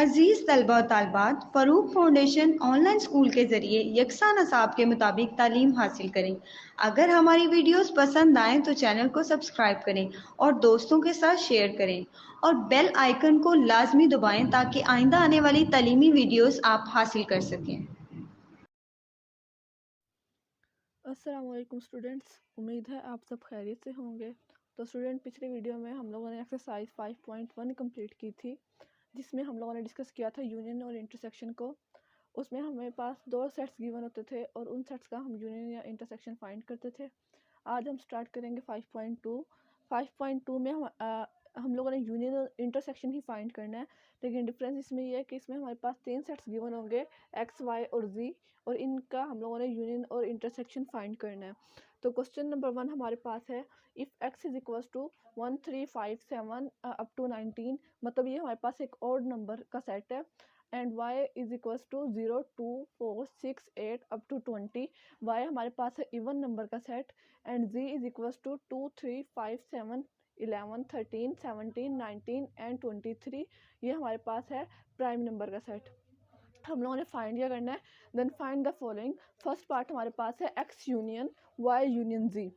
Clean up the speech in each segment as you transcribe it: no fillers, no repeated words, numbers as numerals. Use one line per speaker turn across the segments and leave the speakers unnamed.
अजीज़ तलबा और तालिबात, Farooq foundation online school के ज़रिए यकसा नसाब के मुताबिक तालीम हासिल करें। अगर हमारी वीडियोस पसंद आएँ तो चैनल को सब्सक्राइब करें और दोस्तों के साथ शेयर करें और बेल आइकन को लाजमी दबाएं ताकि आइंदा आने वाली तालीमी वीडियोस आप हासिल कर सकें।
अस्सलाम वालेकुम स्टूडेंट्स, उम्मीद है आप सब खैरियत से होंगे। तो स्टूडेंट, पिछले वीडियो में हम लोगों ने एक्सरसाइज 5.1 कंप्लीट की थी, जिसमें हम लोगों ने डिस्कस किया था यूनियन और इंटरसेक्शन को। उसमें हमें पास दो सेट्स गिवन होते थे और उन सेट्स का हम यूनियन या इंटरसेक्शन फाइंड करते थे। आज हम स्टार्ट करेंगे 5.2। 5.2 में हम लोगों ने यूनियन और इंटरसेक्शन ही फाइंड करना है, लेकिन डिफरेंस इसमें यह है कि इसमें हमारे पास 3 सेट्स गिवन होंगे, एक्स, वाई और जी, और इनका हम लोगों ने यूनियन और इंटरसेक्शन फाइंड करना है। तो क्वेश्चन नंबर 1 हमारे पास है, if x is equals to 1 3 5 7 up to 19, मतलब ये हमारे पास एक ऑड नंबर का सेट है, and y is equals to 0 2 4 6 8 up to 20, y हमारे पास है इवन नंबर का set, and z is equals to 2 3 5 7 11 13 17 19 and 23, ये हमारे पास है प्राइम नंबर का सेट। हम लोगों ने फाइंड क्या करना है, then find the following. First part हमारे पास है x union y union z.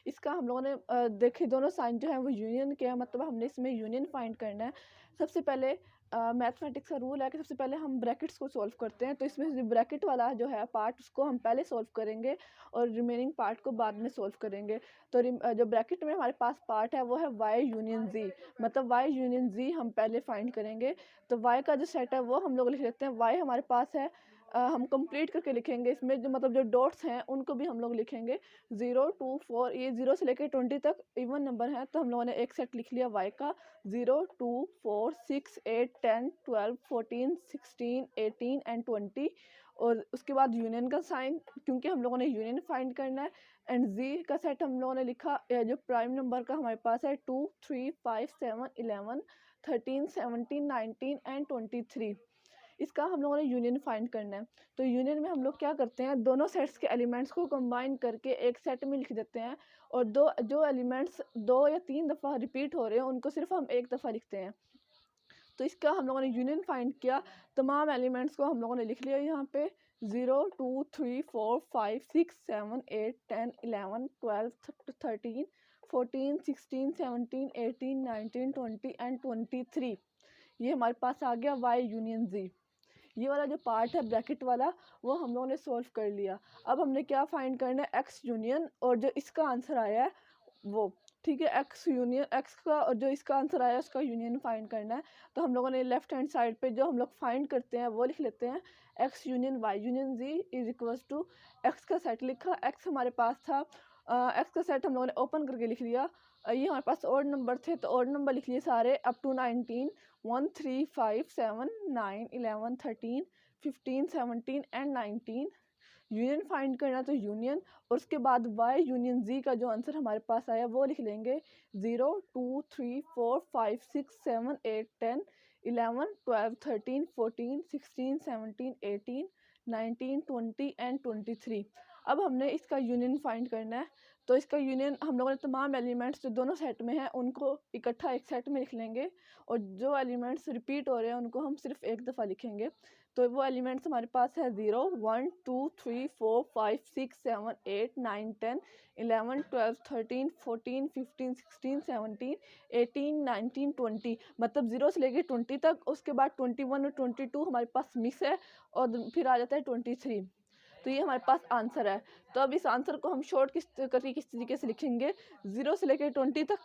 इसका हम लोगों ने देखिए दोनों साइन जो है वो यूनियन के हैं, मतलब हमने इसमें यूनियन फाइंड करना है। सबसे पहले मैथमेटिक्स का रूल है कि सबसे पहले हम ब्रैकेट्स को सॉल्व करते हैं, तो इसमें ब्रैकेट वाला जो है पार्ट उसको हम पहले सॉल्व करेंगे और रिमेनिंग पार्ट को बाद में सॉल्व करेंगे। तो जो ब्रैकेट में हमारे पास पार्ट है वो है वाई यूनियन जी, मतलब वाई यूनियन जी हम पहले फाइंड करेंगे। तो y का जो सेट है वो हम लोग लिख लेते हैं, y हमारे पास है, हम कंप्लीट करके लिखेंगे, इसमें जो मतलब जो डॉट्स हैं उनको भी हम लोग लिखेंगे 0 2 4, ये 0 से लेकर 20 तक इवन नंबर है, तो हम लोगों ने एक सेट लिख लिया y का 0 2 4 6 8 10 12 14 16 18 एंड 20। और उसके बाद यूनियन का साइन, क्योंकि हम लोगों ने यूनियन फाइंड करना है, एंड z का सेट हम लोगों ने लिखा जो प्राइम नंबर का हमारे पास है 2 3 5 7 11 13 17 19 एंड 23, इसका हम लोगों ने यूनियन फाइंड करना है। तो यूनियन में हम लोग क्या करते हैं, दोनों सेट्स के एलिमेंट्स को कंबाइन करके एक सेट में लिख देते हैं, और दो जो एलिमेंट्स 2 या 3 दफ़ा रिपीट हो रहे हैं उनको सिर्फ हम एक दफ़ा लिखते हैं। तो इसका हम लोगों ने यूनियन फाइंड किया, तमाम एलिमेंट्स को हम लोगों ने लिख लिया यहाँ पे 0 2 3 4 5 6 7 8 10 11 12 13 14 16 17 18 19 20 एंड 23, ये हमारे पास आ गया y यूनियन z। ये वाला जो पार्ट है ब्रैकेट वाला वो हम लोगों ने सॉल्व कर लिया। अब हमने क्या फाइंड करना है, x यूनियन, और जो इसका आंसर आया है वो, ठीक है, x यूनियन x का, और जो इसका आंसर आया है उसका यूनियन फाइंड करना है। तो हम लोगों ने लेफ्ट हैंड साइड पे जो हम लोग फाइंड करते हैं वो लिख लेते हैं, x union y union z is equals to x का सेट लिखा, x हमारे पास था, x का सेट हम लोगों ने ओपन करके लिख लिया, ये हमारे पास ऑड नंबर थे तो ऑड नंबर लिख लिए सारे up to 19 1 3 5 7 9 11 13 15 17 and 19, union find करना तो यूनियन, और उसके बाद y यूनियन z का जो आंसर हमारे पास आया वो लिख लेंगे 0 2 3 4 5 6 7 8 10 11 12 13 14 16 17 18 19 20 एंड 23। अब हमने इसका यूनियन फाइंड करना है, तो इसका यूनियन हम लोगों ने तमाम एलिमेंट्स जो दोनों सेट में हैं उनको इकट्ठा एक सेट में लिख लेंगे, और जो एलिमेंट्स रिपीट हो रहे हैं उनको हम सिर्फ एक दफ़ा लिखेंगे। तो वो एलिमेंट्स हमारे पास है 0 1 2 3 4 5 6 7 8 9 10 11 12 13 14 15 16 17 18 19 20, मतलब 0 से लेके 20 तक, उसके बाद 21 और 22 हमारे पास मिस है, और फिर आ जाता है 23। तो ये हमारे पास आंसर है। तो अब इस आंसर को हम शॉर्ट किस तरीके से लिखेंगे, 0 से लेकर 20 तक,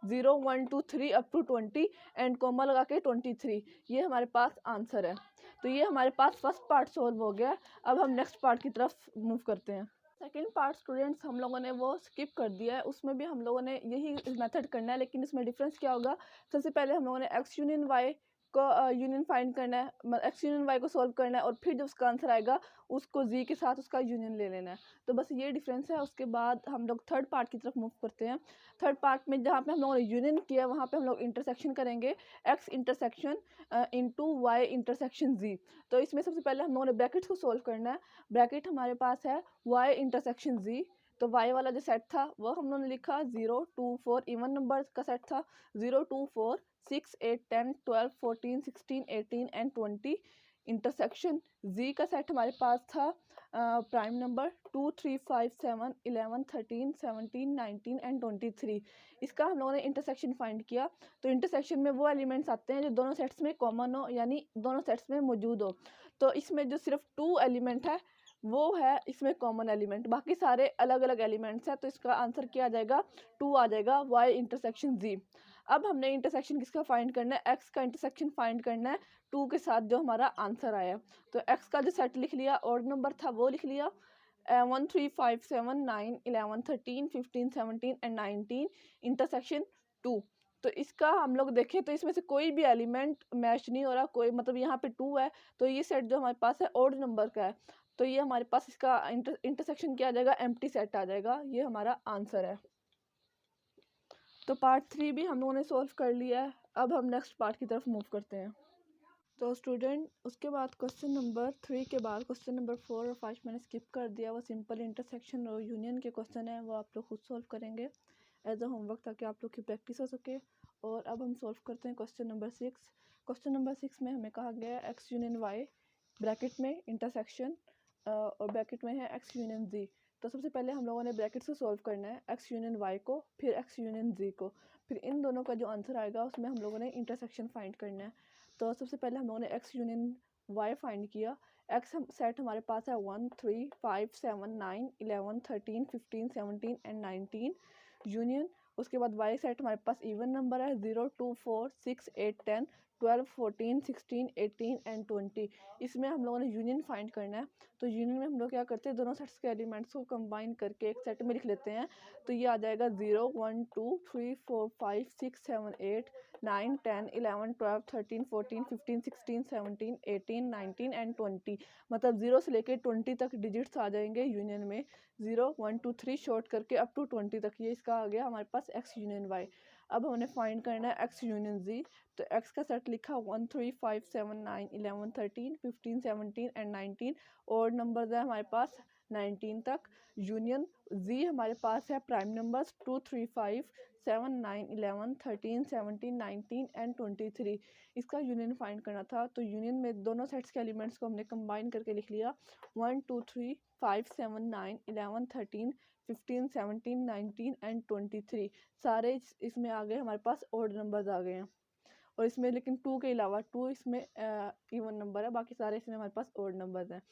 0 1 2 3 अप टू 20 एंड कोमा लगा के 23, ये हमारे पास आंसर है। तो ये हमारे पास फर्स्ट पार्ट सॉल्व हो गया। अब हम नेक्स्ट पार्ट की तरफ मूव करते हैं। सेकेंड पार्ट स्टूडेंट्स हम लोगों ने वो स्किप कर दिया है, उसमें भी हम लोगों ने यही मेथड करना है, लेकिन इसमें डिफरेंस क्या होगा, सबसे पहले हम लोगों ने एक्स यूनियन वाई को यूनियन फाइंड करना है, मतलब एक्स यूनियन वाई को सॉल्व करना है, और फिर जब उसका आंसर आएगा उसको जी के साथ उसका यूनियन ले लेना है। तो बस ये डिफरेंस है। उसके बाद हम लोग थर्ड पार्ट की तरफ मूव करते हैं। थर्ड पार्ट में जहाँ पे हम लोगों ने यूनियन किया वहाँ पे हम लोग इंटरसेक्शन करेंगे, X intersection into Y intersection Z. तो इसमें सबसे पहले हम लोगों ने ब्रैकेट्स को सॉल्व करना है। ब्रैकेट हमारे पास है y इंटरसेक्शन z, तो y वाला जो सेट था वो हम लोगों ने लिखा 0 2 4 इवन नंबर का सेट था 0 2 4 6 8 10 12 14 16 18 एंड 20। इंटरसेक्शन z का सेट हमारे पास था प्राइम नंबर 2 3 5 7 11 13 17 19 एंड 23। इसका हम लोगों ने इंटरसेक्शन फाइंड किया। तो इंटरसेक्शन में वो एलिमेंट्स आते हैं जो दोनों सेट्स में कॉमन हो, यानी दोनों सेट्स में मौजूद हो। तो इसमें जो सिर्फ 2 एलिमेंट है वो है इसमें कॉमन एलिमेंट, बाकी सारे अलग अलग एलिमेंट्स हैं। तो इसका आंसर क्या आ जाएगा, 2 आ जाएगा, y इंटरसेक्शन z। अब हमने इंटरसेक्शन किसका फाइंड करना है, x का इंटरसेक्शन फाइंड करना है 2 के साथ जो हमारा आंसर आया। तो x का जो सेट लिख लिया, ऑड नंबर था वो लिख लिया 1 3 5 7 9 11 13 15 17 एंड 19 इंटरसेक्शन 2। तो इसका हम लोग देखें तो इसमें से कोई भी एलिमेंट मैच नहीं हो रहा, कोई मतलब यहाँ पे 2 है तो ये सेट जो हमारे पास है ऑड नंबर का है। तो ये हमारे पास इसका इंटरसेक्शन क्या आ जाएगा, एम्प्टी सेट आ जाएगा। ये हमारा आंसर है। तो पार्ट 3 भी हम लोगों ने सॉल्व कर लिया है। अब हम नेक्स्ट पार्ट की तरफ मूव करते हैं। तो स्टूडेंट उसके बाद क्वेश्चन नंबर 3 के बाद क्वेश्चन नंबर 4 और 5 मैंने स्किप कर दिया। वो सिंपल इंटरसेक्शन और यूनियन के क्वेश्चन है, वो आप लोग खुद सॉल्व करेंगे एज अ होमवर्क ताकि आप लोग की प्रैक्टिस हो सके। और अब हम सॉल्व करते हैं क्वेश्चन नंबर 6। क्वेश्चन नंबर 6 में हमें कहा गया है एक्स यूनियन वाई ब्रैकेट में इंटरसेक्शन और ब्रैकेट में है एक्स यूनियन जी। तो सबसे पहले हम लोगों ने ब्रैकेट से सॉल्व करना है एक्स यूनियन वाई को, फिर एक्स यूनियन जी को, फिर इन दोनों का जो आंसर आएगा उसमें हम लोगों ने इंटरसेक्शन फाइंड करना है। तो सबसे पहले हम लोगों ने एक्स यूनियन वाई फाइंड किया। एक्स सेट हमारे पास है 1 3 5 7 9 11 13 15 17 एंड 19 यूनियन। उसके बाद वाई सेट हमारे पास इवन नंबर है 0 2 4 6 8 10 12 14 16 18 एंड 20। इसमें हम लोगों ने यूनियन फाइंड करना है। तो यूनियन में हम लोग क्या करते हैं, दोनों सेट्स के एलिमेंट्स को कंबाइन करके एक सेट में लिख लेते हैं। तो ये आ जाएगा 0 1 2 3 4 5 6 7 8 9 10 11 12 13 14 15 16 17 18 19 एंड 20। मतलब 0 से लेके 20 तक डिजिट्स आ जाएंगे यूनियन में, 0 1 2 3 शॉर्ट करके अप टू 20 तक। ये इसका आ गया हमारे पास एक्स यूनियन वाई। अब हमने फाइंड करना है एक्स यूनियन जी। तो एक्स का सेट लिखा 1 3 5 7 9 11 13 15 17 एंड 19 और नंबर है हमारे पास 19 तक। यूनियन जी हमारे पास है प्राइम नंबर्स 2 3 5 7 9 11 13 17 19 एंड 23। इसका यूनियन फाइंड करना था। तो यूनियन में दोनों सेट्स के एलिमेंट्स को हमने कंबाइन करके लिख लिया 1 2 3 5 7 9 11 13 15 17 19 एंड 23। सारे इसमें आ गए हमारे पास ऑड नंबर्स आ गए हैं। और इसमें लेकिन 2 के अलावा 2 इसमें इवन नंबर है, बाकी सारे इसमें हमारे पास ऑड नंबर्स हैं।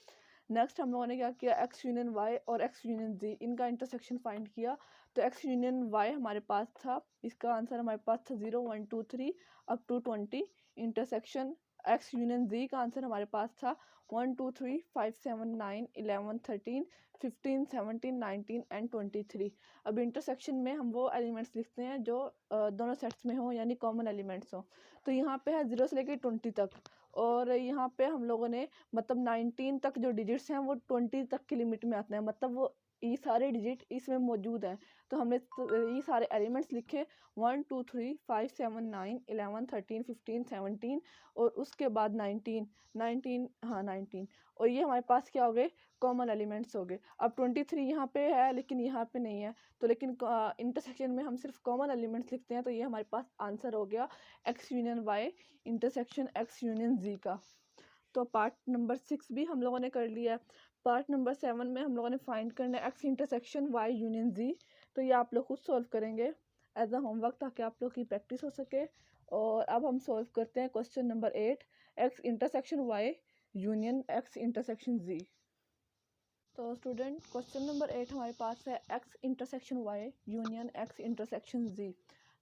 नेक्स्ट हम लोगों ने क्या किया, एक्स यूनियन वाई और एक्स यूनियन जी इनका इंटरसेक्शन फाइंड किया। तो एक्स यूनियन वाई हमारे पास था, इसका आंसर हमारे पास था 0 1 2 3 up to 20। Intersection X union Z का आंसर हमारे पास था 1 2 3 5 7 9 11 13 15 17 19 एंड 23। अब इंटरसेक्शन में हम वो एलिमेंट्स लिखते हैं जो दोनों सेट्स में हो, यानी कॉमन एलिमेंट्स हो। तो यहाँ पे है 0 से लेकर 20 तक, और यहाँ पे हम लोगों ने मतलब 19 तक जो डिजिट्स हैं वो 20 तक की लिमिट में आते हैं, मतलब वो ये सारे डिजिट इसमें मौजूद हैं। तो हमने ये सारे एलिमेंट्स लिखे 1 2 3 5 7 9 11 13 15 17 और उसके बाद 19 हाँ 19, और ये हमारे पास क्या हो गए, कॉमन एलिमेंट्स हो गए। अब 23 यहाँ पे है लेकिन यहाँ पे नहीं है, तो लेकिन इंटरसेक्शन में हम सिर्फ कॉमन एलिमेंट्स लिखते हैं। तो ये हमारे पास आंसर हो गया X union Y intersection X union Z का। तो पार्ट नंबर 6 भी हम लोगों ने कर लिया है। पार्ट नंबर 7 में हम लोगों ने फाइंड करना है एक्स इंटरसेक्शन वाई यूनियन जी। तो ये आप लोग खुद सॉल्व करेंगे एज अ होमवर्क ताकि आप लोग की प्रैक्टिस हो सके। और अब हम सॉल्व करते हैं question number 8 X intersection Y union X intersection Z. तो स्टूडेंट क्वेश्चन नंबर 8 हमारे पास है X intersection Y union X intersection Z.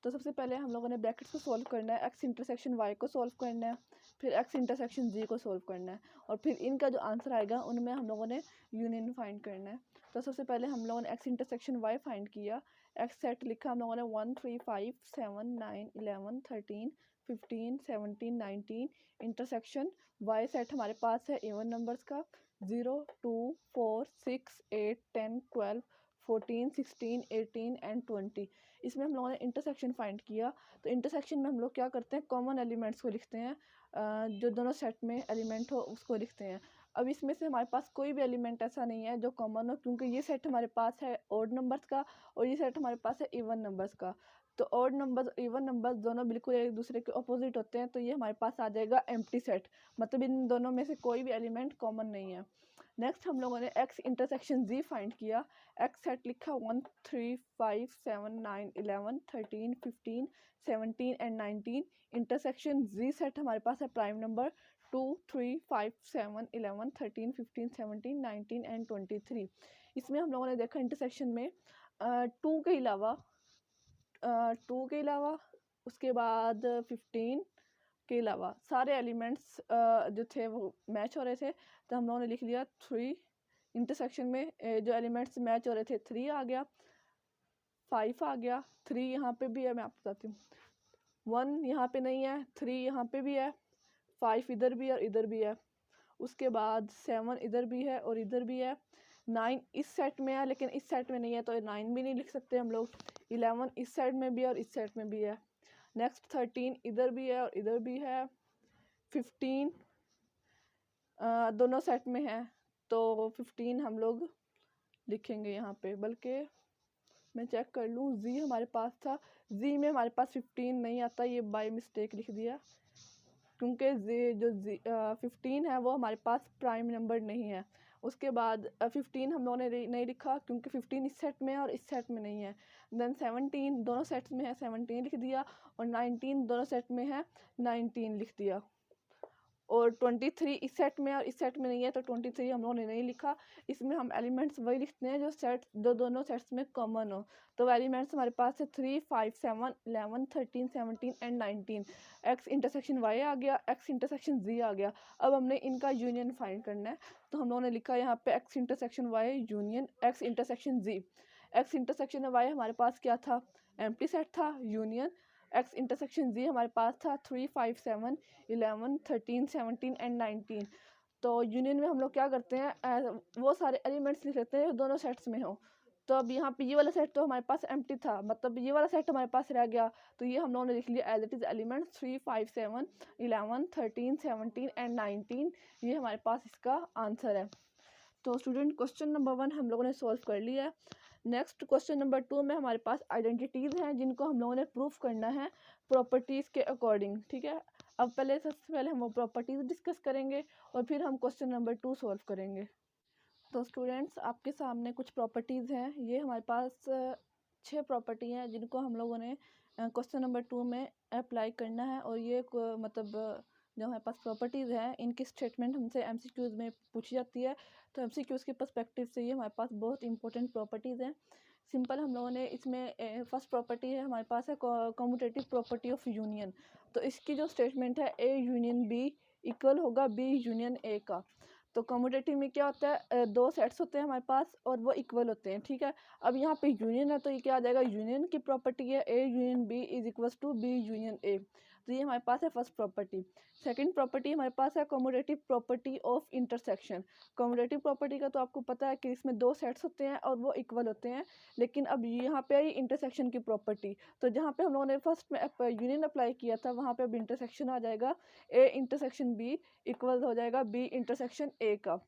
तो सबसे पहले हम लोगों ने ब्रैकेट्स को सॉल्व करना है, एक्स इंटरसेक्शन वाई को सॉल्व करना है, फिर एक्स इंटरसेक्शन जी को सॉल्व करना है, और फिर इनका जो आंसर आएगा उनमें हम लोगों ने यूनियन फाइंड करना है। तो सबसे पहले हम लोगों ने एक्स इंटरसेक्शन वाई फाइंड किया। एक्स सेट लिखा हम लोगों ने 1 3 5 7 9 11 13 15 17 19 इंटरसेक्शन वाई सेट हमारे पास है इवन नंबर्स का 0 2 4 6 8 10 12 14 16 18 एंड 20। इसमें हम लोगों ने इंटरसेक्शन फाइंड किया। तो इंटरसेक्शन में हम लोग क्या करते हैं, कॉमन एलिमेंट्स को लिखते हैं, जो दोनों सेट में एलिमेंट हो उसको लिखते हैं। अब इसमें से हमारे पास कोई भी एलिमेंट ऐसा नहीं है जो कॉमन हो, क्योंकि ये सेट हमारे पास है ऑड नंबर्स का और ये सेट हमारे पास है इवन नंबर्स का। तो ऑड नंबर्स इवन नंबर्स दोनों बिल्कुल एक दूसरे के ऑपोजिट होते हैं, तो ये हमारे पास आ जाएगा एम्प्टी सेट, मतलब इन दोनों में से कोई भी एलिमेंट कॉमन नहीं है। नेक्स्ट हम लोगों ने एक्स इंटरसेक्शन जी फाइंड किया। एक्स सेट लिखा 1 3 5 7 9 11 13 15 17 एंड 19। इंटरसेक्शन जी सेट हमारे पास है प्राइम नंबर 2 3 5 7 11 13 15 17 19 एंड 23। इसमें हम लोगों ने देखा इंटरसेक्शन में टू के अलावा उसके बाद 15 के अलावा सारे एलिमेंट्स जो थे वो मैच हो रहे थे, तो हम लोगों ने लिख लिया 3। इंटरसेक्शन में जो एलिमेंट्स मैच हो रहे थे 3 आ गया, 5 आ गया, 3 यहाँ पे भी है, मैं आपको बताती हूँ, 1 यहाँ पे नहीं है, 3 यहाँ पे भी है, 5 इधर भी है और इधर भी है, उसके बाद 7 इधर भी है और इधर भी है, 9 इस सेट में है लेकिन इस सेट में नहीं है, तो 9 भी नहीं लिख सकते हम लोग, 11 इस सेट में भी है और इस सेट में भी है। नेक्स्ट 13 इधर भी है और इधर भी है, 15 दोनों सेट में है, तो 15 हम लोग लिखेंगे यहाँ पे। बल्कि मैं चेक कर लूँ, जी हमारे पास था, जी में हमारे पास 15 नहीं आता, ये बाय मिस्टेक लिख दिया, क्योंकि जो 15 है वो हमारे पास प्राइम नंबर नहीं है। उसके बाद 15 हम लोगों ने नहीं लिखा क्योंकि 15 इस सेट में है और इस सेट में नहीं है। देन 17 दोनों सेट्स में है, 17 लिख दिया, और 19 दोनों सेट में है, 19 लिख दिया, और 23 इस सेट में और इस सेट में नहीं है, तो 23 हम लोगों ने नहीं लिखा। इसमें हम एलिमेंट्स वही लिखते हैं जो दोनों सेट्स में कॉमन हो। तो एलिमेंट्स हमारे पास है 3 5 7 11 13 17 एंड 19। एक्स इंटरसेक्शन वाई आ गया, एक्स इंटरसेक्शन जी आ गया। अब हमने इनका यूनियन फाइंड करना है, तो हम लोगों ने लिखा यहाँ पे X intersection Y union X intersection Z. X intersection Y हमारे पास क्या था, एम्प्टी सेट था, यूनियन एक्स इंटरसेक्शन जी हमारे पास था 3 5 7 11 13 17 एंड 19। तो यूनियन में हम लोग क्या करते हैं, वो सारे एलिमेंट्स लिख लेते हैं जो दोनों सेट्स में हो। तो अब यहाँ पे ये वाला सेट तो हमारे पास एम्प्टी था, मतलब ये वाला सेट हमारे पास रह गया, तो ये हम लोगों ने लिख लिया as it is elements 3 5 7 11 13 17 and 19। ये हमारे पास इसका आंसर है। तो स्टूडेंट क्वेश्चन नंबर 1 हम लोगों ने सॉल्व कर लिया है। नेक्स्ट क्वेश्चन नंबर 2 में हमारे पास आइडेंटिटीज़ हैं जिनको हम लोगों ने प्रूफ करना है प्रॉपर्टीज़ के अकॉर्डिंग, ठीक है। अब सबसे पहले हम वो प्रॉपर्टीज़ डिस्कस करेंगे और फिर हम क्वेश्चन नंबर 2 सॉल्व करेंगे। तो स्टूडेंट्स आपके सामने कुछ प्रॉपर्टीज़ हैं, ये हमारे पास 6 प्रॉपर्टी हैं जिनको हम लोगों ने क्वेश्चन नंबर 2 में अप्लाई करना है। और ये मतलब जो हमारे पास प्रॉपर्टीज़ हैं इनकी स्टेटमेंट हमसे एमसीक्यूज़ में पूछी जाती है, तो एमसीक्यूज़ के पर्सपेक्टिव से ये हमारे पास बहुत इंपॉर्टेंट प्रॉपर्टीज़ हैं। सिंपल हम लोगों ने इसमें फर्स्ट प्रॉपर्टी है हमारे पास है कम्यूटेटिव प्रॉपर्टी ऑफ यूनियन। तो इसकी जो स्टेटमेंट है ए यूनियन बी इक्वल होगा बी यूनियन ए का। तो कम्यूटेटिव में क्या होता है, दो सेट्स होते हैं हमारे पास और वो इक्वल होते हैं, ठीक है। अब यहाँ पे यूनियन है तो ये क्या आ जाएगा, यूनियन की प्रॉपर्टी है A union B is equal to B union A. तो ये हमारे पास है फर्स्ट प्रॉपर्टी। सेकंड प्रॉपर्टी हमारे पास है commutative property of intersection. Commutative property का तो आपको पता है कि इसमें दो सेट्स होते हैं और वो इक्वल होते हैं, लेकिन अब यहाँ पे आई इंटरसेक्शन की प्रॉपर्टी। तो जहाँ पे हम लोगों ने फर्स्ट में यूनियन अप्लाई किया था वहाँ पे अब इंटरसेक्शन आ जाएगा, ए इंटरसेक्शन बी इक्वल हो जाएगा बी इंटरसेक्शन ए का।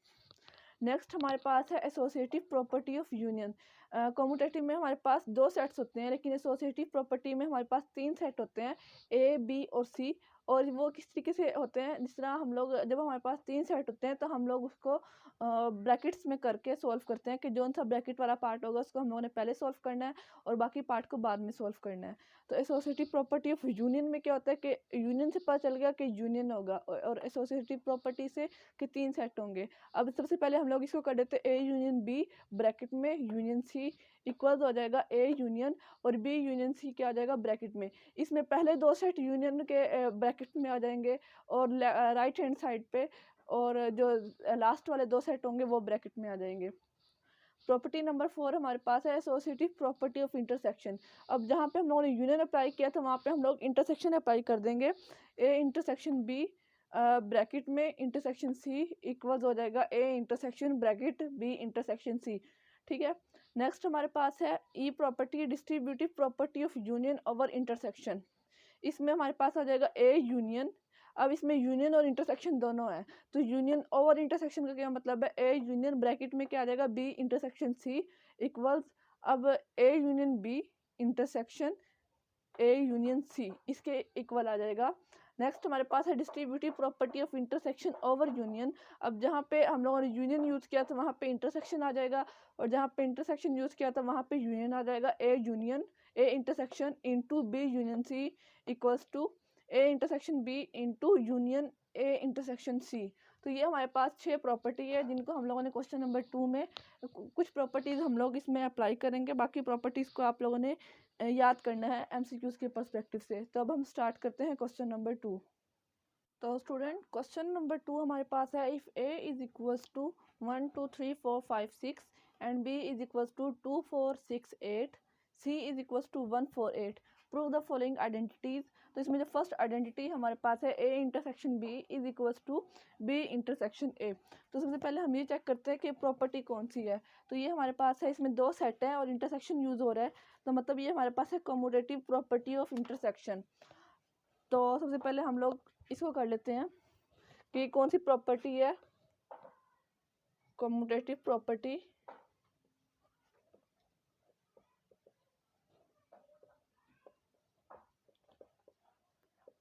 नेक्स्ट हमारे पास है associative property of union. Commutative में हमारे पास दो सेट्स होते हैं, लेकिन एसोसिएटिव प्रॉपर्टी में हमारे पास 3 सेट होते हैं, ए बी और सी। और वो किस तरीके से होते हैं, जिस तरह हम लोग जब हमारे पास 3 सेट होते हैं तो हम लोग उसको ब्रैकेट्स में करके सॉल्व करते हैं कि जो सा ब्रैकेट वाला पार्ट होगा उसको हम लोगों ने पहले सॉल्व करना है और बाकी पार्ट को बाद में सॉल्व करना है। तो एसोसिएटिव प्रॉपर्टी ऑफ यूनियन में क्या होता है कि यूनियन से पता चल गया कि यूनियन होगा, और एसोसिएटिव प्रॉपर्टी से कि 3 सेट होंगे। अब सबसे पहले हम लोग इसको कर देते हैं ए यूनियन बी ब्रैकेट में यूनियन सी इक्वल हो जाएगा ए यूनियन और बी यूनियन सी क्या आ जाएगा ब्रैकेट में। इसमें पहले दो सेट यूनियन के ब्रैकेट में आ जाएंगे और राइट हैंड साइड पे, और जो लास्ट वाले दो सेट होंगे वो ब्रैकेट में आ जाएंगे। प्रॉपर्टी नंबर 4 हमारे पास है एसोसिएटिव प्रॉपर्टी ऑफ इंटरसेक्शन। अब जहाँ पे हम लोगों ने यूनियन अप्लाई किया था वहाँ पे हम लोग इंटरसेक्शन अप्लाई कर देंगे, ए इंटरसेक्शन बी ब्रैकेट में इंटरसेक्शन सी इक्वल्स हो जाएगा A intersection bracket B intersection C, ठीक है। नेक्स्ट हमारे पास है ई property distributive property of union over intersection. इसमें हमारे पास आ जाएगा ए यूनियन, अब इसमें यूनियन और इंटरसेक्शन दोनों है, तो यूनियन और इंटरसेक्शन का क्या मतलब है, ए यूनियन ब्रैकेट में क्या आ जाएगा, बी इंटरसेक्शन सी इक्वल्स, अब A union B intersection A union C इसके इक्वल आ जाएगा। नेक्स्ट हमारे पास है distributive property of intersection over union. अब जहाँ पे हम लोगों ने यूनियन यूज़ किया था वहाँ पे इंटरसेक्शन आ जाएगा, और जहाँ पे इंटरसेक्शन यूज़ किया था वहाँ पे यूनियन आ जाएगा। A union A intersection into B union C equals to A intersection B into union A intersection C. तो ये हमारे पास 6 प्रॉपर्टी है जिनको हम लोगों ने क्वेश्चन नंबर 2 में कुछ प्रॉपर्टीज़ हम लोग इसमें अप्लाई करेंगे, बाकी प्रॉपर्टीज़ को आप लोगों ने याद करना है एमसीक्यूज के पर्सपेक्टिव से। तो अब हम स्टार्ट करते हैं क्वेश्चन नंबर 2। तो स्टूडेंट क्वेश्चन नंबर 2 हमारे पास है, if A is equals to 1 2 3 4 5 6 and B is equals to 2 4 6 8, C is equals to 1 4 8, prove the following identities. तो इसमें जो फर्स्ट आइडेंटिटी हमारे पास है, A intersection B is equals to B intersection A. तो सबसे पहले हम ये चेक करते हैं कि प्रॉपर्टी कौन सी है। तो ये हमारे पास है, इसमें 2 सेट है और इंटरसेक्शन यूज हो रहा है, तो मतलब ये हमारे पास है कम्यूटेटिव प्रॉपर्टी ऑफ इंटरसेक्शन। तो सबसे पहले हम लोग इसको कर लेते हैं कि कौन सी प्रॉपर्टी है, कम्यूटेटिव प्रॉपर्टी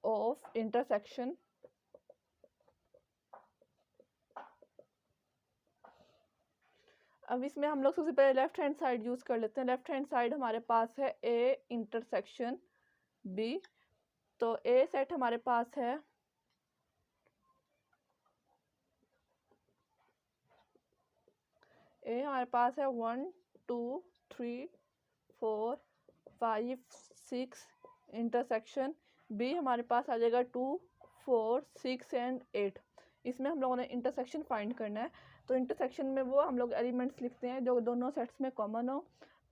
ऑफ इंटरसेक्शन अब इसमें हम लोग सबसे पहले लेफ्ट हैंड साइड यूज कर लेते हैं। लेफ्ट हैंड साइड हमारे पास है ए इंटरसेक्शन बी, तो ए सेट हमारे पास है ए हमारे पास है 1 2 3 4 5 6 इंटरसेक्शन बी हमारे पास आ जाएगा 2 4 6 एंड 8। इसमें हम लोगों ने इंटरसेक्शन फाइंड करना है, तो इंटरसेक्शन में वो हम लोग एलिमेंट्स लिखते हैं जो दोनों सेट्स में कॉमन हो।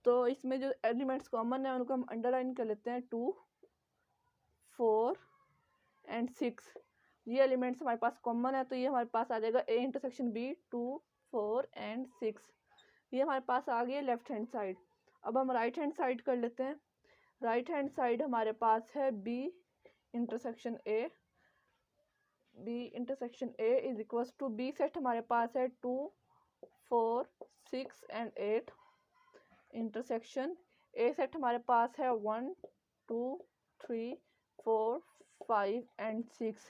तो इसमें जो एलिमेंट्स कॉमन है उनको हम अंडरलाइन कर लेते हैं, 2 4 एंड 6। ये एलिमेंट्स हमारे पास कॉमन है, तो ये हमारे पास आ जाएगा ए इंटरसेक्शन बी 2 4 एंड 6। ये हमारे पास आ गया लेफ्ट हैंड साइड। अब हम राइट हैंड साइड कर लेते हैं। राइट हैंड साइड हमारे पास है B intersection A, B intersection A is equals to B set हमारे पास है 2 4 6 एंड 8 इंटरसेक्शन ए सेट हमारे पास है 1 2 3 4 5 एंड 6।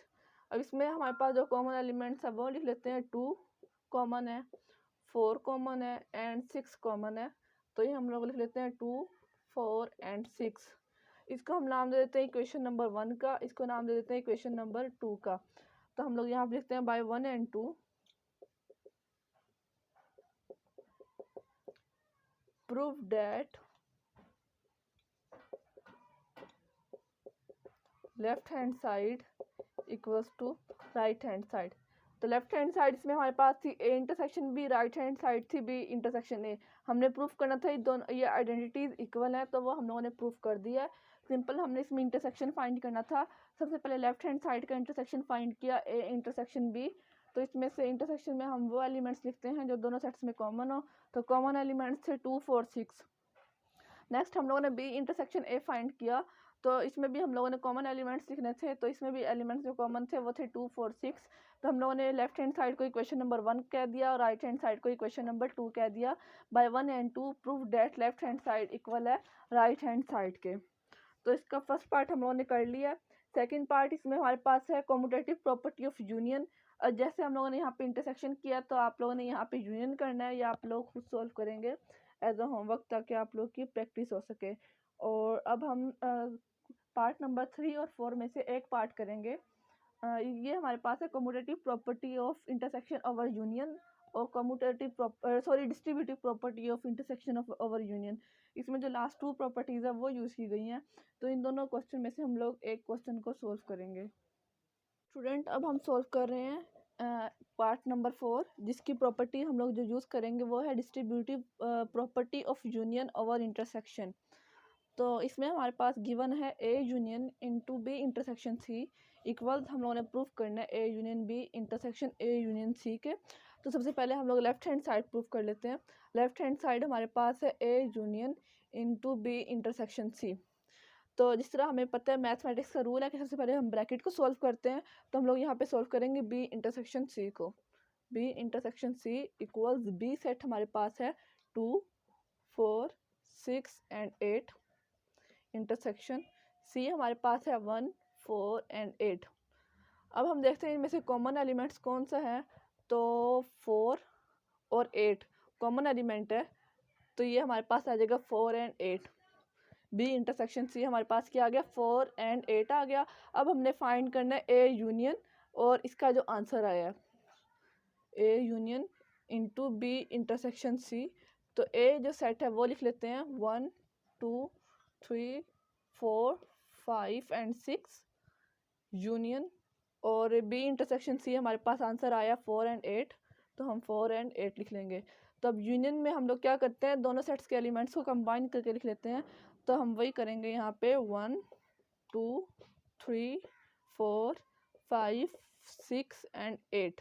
अब इसमें हमारे पास जो कॉमन एलिमेंट्स है वो लिख लेते हैं, 2 कॉमन है, 4 कॉमन है एंड 6 कॉमन है। तो ये हम लोग लिख लेते हैं 2 4 एंड 6। इसको हम नाम दे देते हैं इक्वेशन नंबर 1 का, इसको नाम दे देते हैं इक्वेशन नंबर 2 का। तो हम लोग यहाँ पे लिखते हैं by 1 and 2 prove that left hand side equals to right hand side. तो लेफ्ट हैंड साइड इसमें हमारे पास थी A intersection B, right hand side थी बी इंटरसेक्शन ए। हमने प्रूफ करना था ये दोनों ये आइडेंटिटीज इक्वल है, तो वो हम लोगों ने प्रूफ कर दिया है। सिंपल हमने इसमें इंटरसेक्शन फाइंड करना था। सबसे पहले लेफ्ट हैंड साइड का इंटरसेक्शन फाइंड किया, ए इंटरसेक्शन बी। तो इसमें से इंटरसेक्शन में हम वो एलिमेंट्स लिखते हैं जो दोनों सेट्स में कॉमन हो। तो कॉमन एलिमेंट्स थे 2 4 6। नेक्स्ट हम लोगों ने बी इंटरसेक्शन ए फाइंड किया, तो इसमें भी हम लोगों ने कॉमन एलिमेंट्स लिखने थे। तो इसमें भी एलिमेंट्स जो कॉमन थे वो थे 2 4 6। तो हम लोगों ने लेफ्ट हैंड साइड को इक्वेशन नंबर 1 कह दिया और राइट हैंड साइड को इक्वेशन नंबर 2 कह दिया। By 1 and 2 prove that left hand side equal है राइट हैंड साइड के। तो इसका फर्स्ट पार्ट हम लोगों ने कर लिया। सेकेंड पार्ट इसमें हमारे पास है कम्यूटेटिव प्रॉपर्टी ऑफ यूनियन। जैसे हम लोगों ने यहाँ पे इंटरसेक्शन किया, तो आप लोगों ने यहाँ पे यूनियन करना है, या आप लोग खुद सॉल्व करेंगे एज अ होमवर्क, ताकि आप लोग की प्रैक्टिस हो सके। और अब हम पार्ट नंबर 3 और 4 में से एक पार्ट करेंगे। ये हमारे पास है commutative property of intersection over union और distributive property of intersection of over union. इसमें जो लास्ट 2 प्रॉपर्टीज़ है वो यूज़ की गई हैं। तो इन दोनों क्वेश्चन में से हम लोग एक क्वेश्चन को सोल्व करेंगे। स्टूडेंट अब हम सोल्व कर रहे हैं पार्ट नंबर 4, जिसकी प्रॉपर्टी हम लोग जो यूज़ करेंगे वो है distributive property of union over intersection. तो इसमें हमारे पास गिवन है A union into B intersection C equal, हम लोगों ने प्रूफ करना है A union B intersection A union C के। तो सबसे पहले हम लोग लेफ्ट हैंड साइड प्रूफ कर लेते हैं। लेफ्ट हैंड साइड हमारे पास है A union into B intersection C. तो जिस तरह हमें पता है मैथमेटिक्स का रूल है कि सबसे पहले हम ब्रैकेट को सॉल्व करते हैं, तो हम लोग यहाँ पे सॉल्व करेंगे बी इंटरसेक्शन सी को। B intersection C equals B set हमारे पास है 2, 4, 6 एंड 8, इंटरसेक्शन सी हमारे पास है 1, 4 एंड 8। अब हम देखते हैं इनमें से कॉमन एलिमेंट्स कौन सा है, तो 4 और 8 कॉमन एलिमेंट है, तो ये हमारे पास आ जाएगा 4 एंड 8। बी इंटरसेक्शन सी हमारे पास क्या आ गया, 4 एंड 8 आ गया। अब हमने फाइंड करना है ए यूनियन, और इसका जो आंसर आया है A union into B intersection C, तो ए जो सेट है वो लिख लेते हैं 1, 2, 3, 4, 5 एंड 6 यूनियन, और बी इंटरसेक्शन सी हमारे पास आंसर आया 4 एंड 8, तो हम 4 एंड 8 लिख लेंगे। तो अब यूनियन में हम लोग क्या करते हैं, दोनों सेट्स के एलिमेंट्स को कंबाइन करके लिख लेते हैं, तो हम वही करेंगे यहाँ पे 1, 2, 3, 4, 5, 6 एंड 8।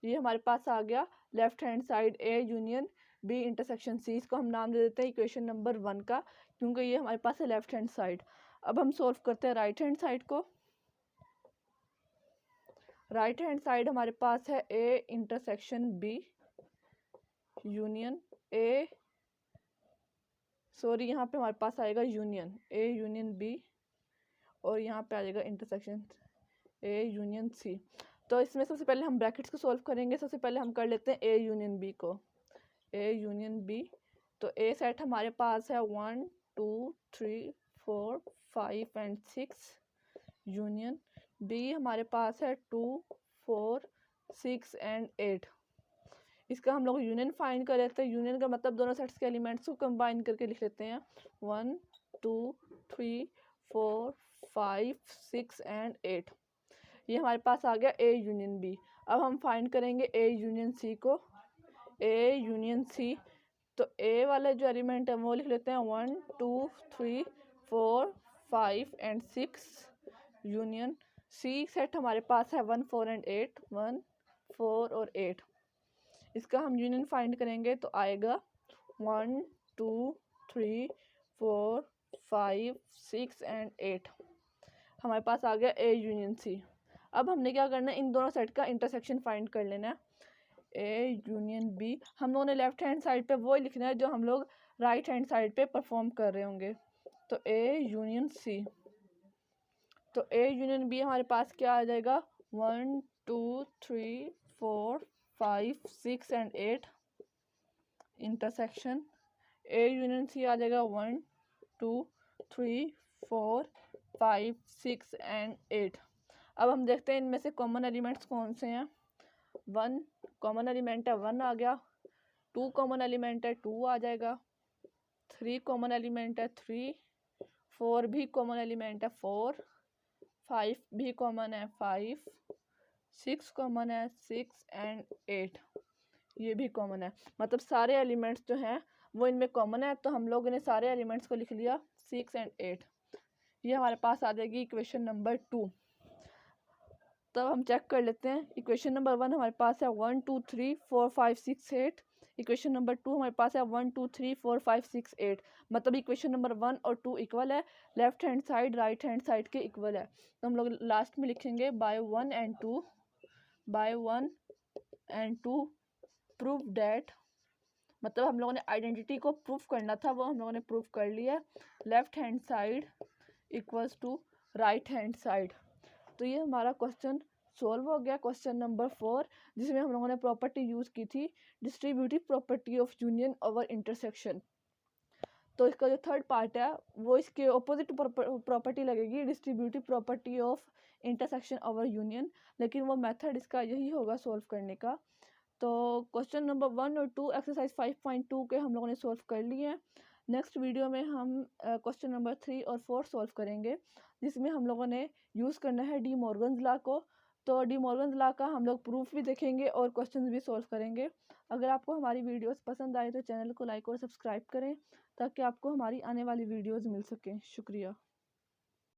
ये हमारे पास आ गया left hand side A union B intersection C. इसको हम नाम दे देते हैं इक्वेशन नंबर 1 का, क्योंकि ये हमारे पास है लेफ्ट हैंड साइड। अब हम सोल्व करते हैं राइट हैंड साइड को। राइट हैंड साइड हमारे पास है A intersection B union A, sorry यहाँ पे हमारे पास आएगा यूनियन ए यूनियन बी, और यहाँ पे आ जाएगा इंटरसेक्शन ए यूनियन सी। तो इसमें सबसे पहले हम ब्रैकेट्स को सॉल्व करेंगे। सबसे पहले हम कर लेते हैं ए यूनियन बी को, ए यूनियन बी। तो ए सेट हमारे पास है 1, 2, 3, 4, 5 एंड 6 यूनियन बी हमारे पास है 2, 4, 6 एंड 8। इसका हम लोग यूनियन फाइंड कर लेते हैं। यूनियन का मतलब दोनों सेट्स के एलिमेंट्स को कंबाइन करके लिख लेते हैं 1, 2, 3, 4, 5, 6 एंड 8। ये हमारे पास आ गया ए यूनियन बी। अब हम फाइंड करेंगे ए यूनियन सी को। ए यूनियन सी, तो ए वाले जो एलिमेंट है वो लिख लेते हैं 1, 2, 3, 4, 5 एंड 6 यूनियन सी सेट हमारे पास है 1, 4 एंड 8, 1, 4 और 8। इसका हम यूनियन फाइंड करेंगे तो आएगा 1, 2, 3, 4, 5, 6 एंड 8। हमारे पास आ गया ए यूनियन सी। अब हमने क्या करना है, इन दोनों सेट का इंटरसेक्शन फाइंड कर लेना है। ए यूनियन बी हम लोगों ने लेफ्ट हैंड साइड पे वो लिखना है जो हम लोग राइट हैंड साइड पे परफॉर्म कर रहे होंगे। तो ए यूनियन सी, तो ए यूनियन बी हमारे पास क्या आ जाएगा 1, 2, 3, 4, 5, 6 and 8 intersection A union C आ जाएगा 1, 2, 3, 4, 5, 6 एंड 8। अब हम देखते हैं इनमें से कॉमन एलिमेंट्स कौन से हैं। 1 कॉमन एलिमेंट है 1 आ गया, 2 कॉमन एलिमेंट है 2 आ जाएगा, 3 कॉमन एलिमेंट है 3, 4 भी कॉमन एलिमेंट है 4, 5 भी कॉमन है 5, 6 कॉमन है 6 एंड 8 ये भी कॉमन है। मतलब सारे एलिमेंट्स जो हैं वो इनमें कॉमन है, तो हम लोगों ने सारे एलिमेंट्स को लिख लिया 6 एंड 8। ये हमारे पास आ जाएगी इक्वेशन नंबर 2। तब हम चेक कर लेते हैं। इक्वेशन नंबर 1 हमारे पास है 1, 2, 3, 4, 5, 6, 8। इक्वेशन नंबर 2 हमारे पास है 1, 2, 3, 4, 5, 6, 8। मतलब इक्वेशन नंबर 1 और 2 इक्वल है, left hand side right hand side के इक्वल है। तो हम लोग लास्ट में लिखेंगे by 1 and 2, by 1 and 2 prove that, मतलब हम लोगों ने आइडेंटिटी को प्रूफ करना था, वो हम लोगों ने प्रूफ कर लिया। Left hand side equals to right hand side. तो ये हमारा क्वेश्चन सॉल्व हो गया, क्वेश्चन नंबर 4, जिसमें हम लोगों ने प्रॉपर्टी यूज़ की थी distributive property of union over intersection. तो इसका जो थर्ड पार्ट है वो इसके ऑपोजिट प्रॉपर्टी लगेगी, distributive property of intersection over union, लेकिन वो मेथड इसका यही होगा सॉल्व करने का। तो क्वेश्चन नंबर 1 और 2 एक्सरसाइज 5.2 के हम लोगों ने सॉल्व कर लिए हैं। नेक्स्ट वीडियो में हम क्वेश्चन नंबर 3 और 4 सॉल्व करेंगे, जिसमें हम लोगों ने यूज़ करना है डी मॉर्गन्स लॉ को। तो डी मॉर्गन्स लॉ का हम लोग प्रूफ भी देखेंगे और क्वेश्चंस भी सॉल्व करेंगे। अगर आपको हमारी वीडियोस पसंद आए तो चैनल को लाइक और सब्सक्राइब करें, ताकि आपको हमारी आने वाली वीडियोस मिल सकें। शुक्रिया।